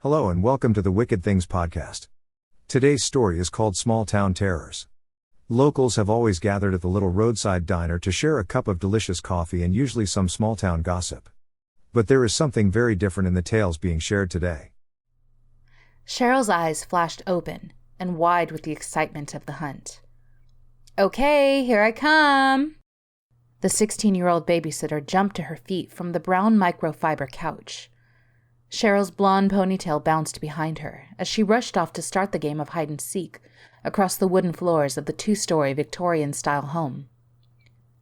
Hello and welcome to the Wicked Things podcast. Today's story is called Small Town Terrors. Locals have always gathered at the little roadside diner to share a cup of delicious coffee and usually some small town gossip. But there is something very different in the tales being shared today. Cheryl's eyes flashed open and wide with the excitement of the hunt. "Okay, here I come." The 16-year-old babysitter jumped to her feet from the brown microfiber couch. Cheryl's blonde ponytail bounced behind her as she rushed off to start the game of hide-and-seek across the wooden floors of the two-story Victorian-style home.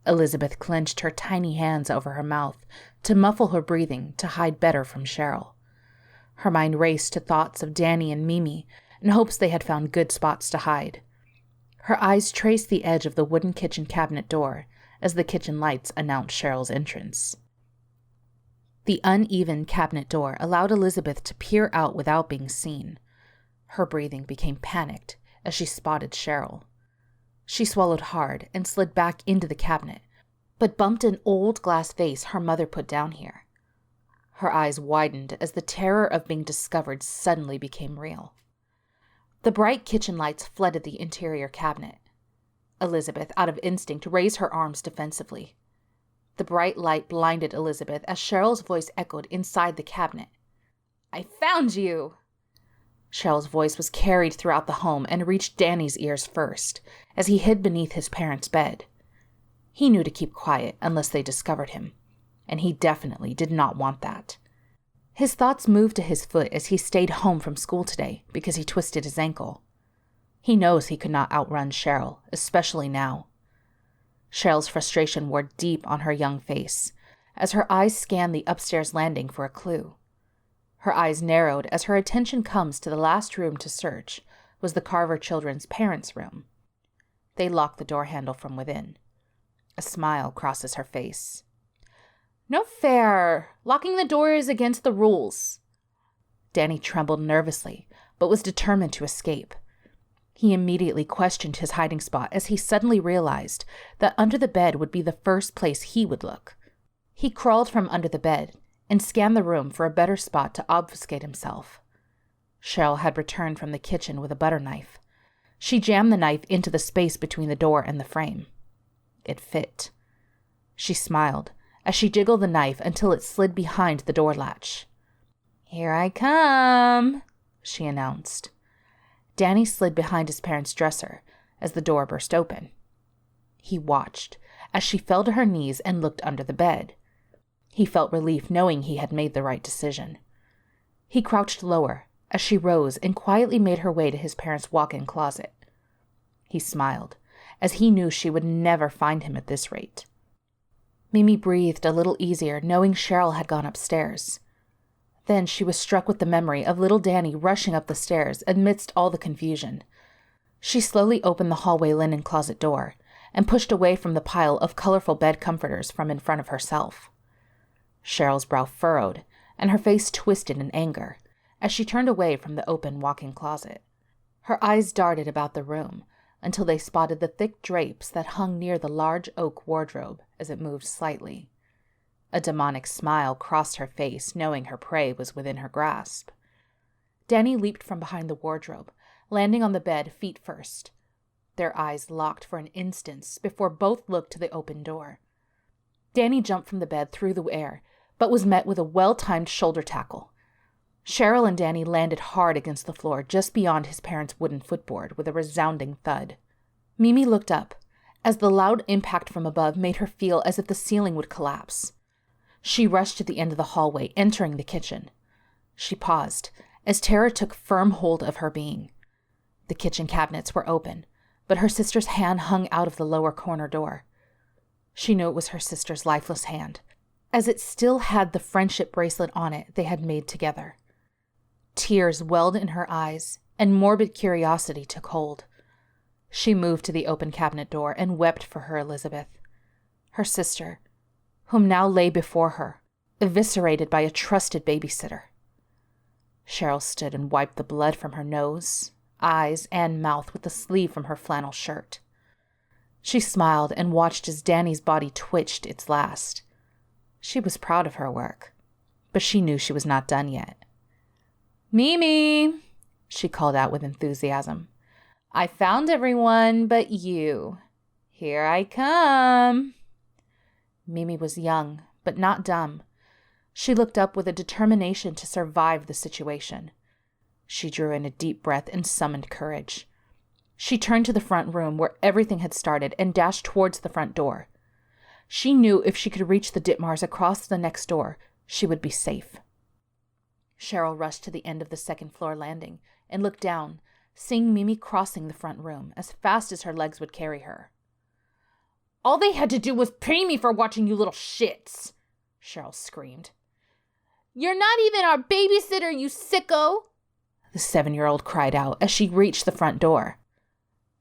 Elizabeth clenched her tiny hands over her mouth to muffle her breathing to hide better from Cheryl. Her mind raced to thoughts of Danny and Mimi in hopes they had found good spots to hide. Her eyes traced the edge of the wooden kitchen cabinet door as the kitchen lights announced Cheryl's entrance. The uneven cabinet door allowed Elizabeth to peer out without being seen. Her breathing became panicked as she spotted Cheryl. She swallowed hard and slid back into the cabinet, but bumped an old glass vase her mother put down here. Her eyes widened as the terror of being discovered suddenly became real. The bright kitchen lights flooded the interior cabinet. Elizabeth, out of instinct, raised her arms defensively. The bright light blinded Elizabeth as Cheryl's voice echoed inside the cabinet. "I found you!" Cheryl's voice was carried throughout the home and reached Danny's ears first, as he hid beneath his parents' bed. He knew to keep quiet unless they discovered him, and he definitely did not want that. His thoughts moved to his foot as he stayed home from school today because he twisted his ankle. He knows he could not outrun Cheryl, especially now. Cheryl's frustration wore deep on her young face as her eyes scanned the upstairs landing for a clue. Her eyes narrowed as her attention comes to the last room to search was the Carver children's parents' room. They locked the door handle from within. A smile crosses her face. "No fair. Locking the door is against the rules." Danny trembled nervously, but was determined to escape. He immediately questioned his hiding spot as he suddenly realized that under the bed would be the first place he would look. He crawled from under the bed and scanned the room for a better spot to obfuscate himself. Cheryl had returned from the kitchen with a butter knife. She jammed the knife into the space between the door and the frame. It fit. She smiled as she jiggled the knife until it slid behind the door latch. "Here I come," she announced. Danny slid behind his parents' dresser as the door burst open. He watched as she fell to her knees and looked under the bed. He felt relief knowing he had made the right decision. He crouched lower as she rose and quietly made her way to his parents' walk-in closet. He smiled as he knew she would never find him at this rate. Mimi breathed a little easier knowing Cheryl had gone upstairs. Then she was struck with the memory of little Danny rushing up the stairs amidst all the confusion. She slowly opened the hallway linen closet door and pushed away from the pile of colorful bed comforters from in front of herself. Cheryl's brow furrowed and her face twisted in anger as she turned away from the open walk-in closet. Her eyes darted about the room until they spotted the thick drapes that hung near the large oak wardrobe as it moved slightly. A demonic smile crossed her face, knowing her prey was within her grasp. Danny leaped from behind the wardrobe, landing on the bed feet first. Their eyes locked for an instant before both looked to the open door. Danny jumped from the bed through the air, but was met with a well-timed shoulder tackle. Cheryl and Danny landed hard against the floor just beyond his parents' wooden footboard with a resounding thud. Mimi looked up, as the loud impact from above made her feel as if the ceiling would collapse. She rushed to the end of the hallway, entering the kitchen. She paused, as terror took firm hold of her being. The kitchen cabinets were open, but her sister's hand hung out of the lower corner door. She knew it was her sister's lifeless hand, as it still had the friendship bracelet on it they had made together. Tears welled in her eyes, and morbid curiosity took hold. She moved to the open cabinet door and wept for her Elizabeth. Her sister, whom now lay before her, eviscerated by a trusted babysitter. Cheryl stood and wiped the blood from her nose, eyes, and mouth with the sleeve from her flannel shirt. She smiled and watched as Danny's body twitched its last. She was proud of her work, but she knew she was not done yet. Mimi, she called out with enthusiasm. I found everyone but you. Here I come. Mimi was young, but not dumb. She looked up with a determination to survive the situation. She drew in a deep breath and summoned courage. She turned to the front room where everything had started and dashed towards the front door. She knew if she could reach the Ditmars across the next door, she would be safe. Cheryl rushed to the end of the second-floor landing and looked down, seeing Mimi crossing the front room as fast as her legs would carry her. All they had to do was pay me for watching you little shits, Cheryl screamed. You're not even our babysitter, you sicko, the 7-year-old cried out as she reached the front door.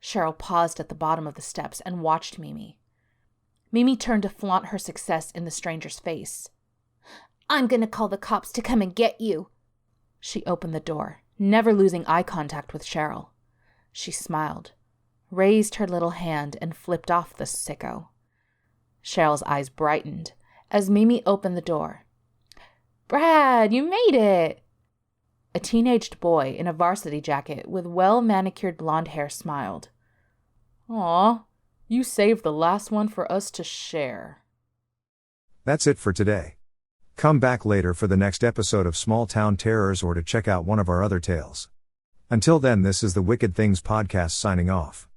Cheryl paused at the bottom of the steps and watched Mimi. Mimi turned to flaunt her success in the stranger's face. I'm going to call the cops to come and get you. She opened the door, never losing eye contact with Cheryl. She smiled, raised her little hand, and flipped off the sicko. Cheryl's eyes brightened as Mimi opened the door. Brad, you made it! A teenaged boy in a varsity jacket with well-manicured blonde hair smiled. Aw, you saved the last one for us to share. That's it for today. Come back later for the next episode of Small Town Terrors or to check out one of our other tales. Until then, this is the Wicked Things Podcast signing off.